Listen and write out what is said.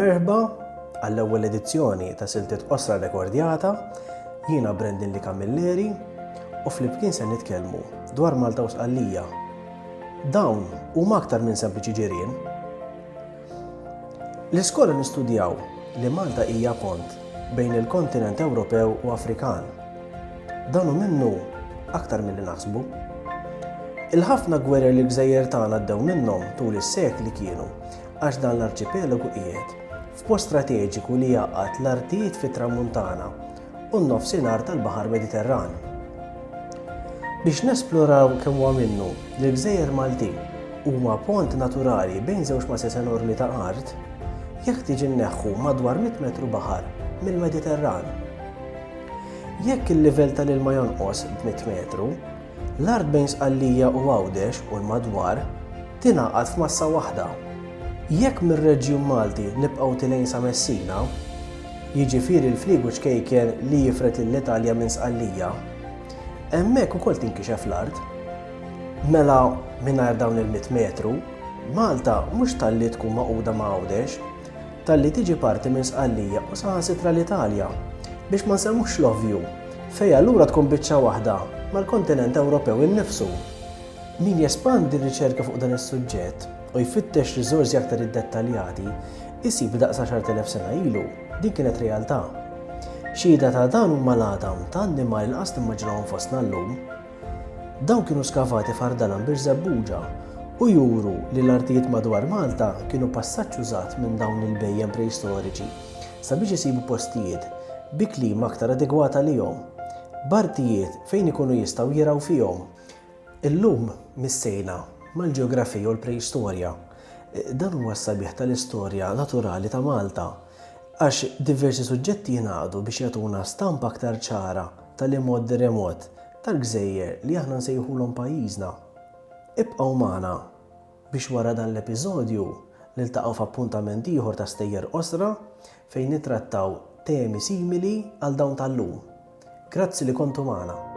Merħba għall-ewwel edizzjoni ta' Siltiet Qosra Rekordjata, jiena Brendan Li Camilleri u flimkien se nitkellmu dwar Malta u Sqallija. Dawn huma aktar minn sempliċi ġirien. L-iskola nistudjaw li Malta hija pont bejn il-kontinent Ewropew u Afrikan. Dan hu minnu aktar milli naħsbu. Il-ħafna gwerer li l-gżejjer tagħna ddew minnhom tul is-sekli kienu għax dan l-arċipelagu qiegħed f'post strateġiku li jgħaqqad l-artijiet fit-Tramuntana u n-nofsinhar tal-Baħar Mediterran. Biex nesploraw kemm huwa minnu li l-gżejjer Maltin huma pont naturali bejn żewġ masses enormi ta' art, jekk tiġi nneħħu madwar 100 metru baħar mill-Mediterran. Jekk il-livell tal-ilma jonqos b'100 metru, l-art bejn Sqallija u Għawdex u l-madwar tingħaqad f'massa waħda. Jekk mir-Reġjun Malti nibqgħu tilejn sa Messina, jiġifieri l-fliegu ċkejken li jifret lill-Italja minn Sqallija, hemmhekk ukoll tinkixef l-art. Mela mingħajr dawn il-100 metru, Malta mhux talli tkun maquda ma' Għawdex, talli tiġi parti minn Sqallija u saħansitra l-Italja biex ma nsemmux l-ovvju fejn allura tkun biċċa waħda mal-kontinent Ewropew innifsu. Min jespandi r-riċerka fuq dan is-suġġett u jfittex riżorsi aktar iddettaljati, isib daqs 10,000 sena ilu, din kienet realtà. Xhieda ta' dan huma l-għadam ta' annimali l-qas timmaġinawhom fostna llum. Dawn kienu skavati f'Ardalan biex Żebbuġa u juru li l-artijiet madwar Malta kienu passaġġ użat minn dawn il-bejjem preistoriċi sabiex isibu postijiet bi klima aktar adegwata lihom, b'artijiet fejn ikunu jistgħu jiraw fihom. Illum missejna mal-ġeografija u l-preistorja. Dan huwa s-sabiħ tal-istorja naturali ta' Malta, għax diversi suġġetti jingħaqdu biex jagħtuna stampa aktar ċara tal-imod remot tal-gżejjer li aħna nsejħulhom pajjiżna. Ibqgħu magħna biex wara dan l-episodju niltaqgħu f'appuntament ieħor ta' Stejjer Qosra fejn nittrattaw temi simili għal dawn tal-lum. Grazzi li kontu magħna.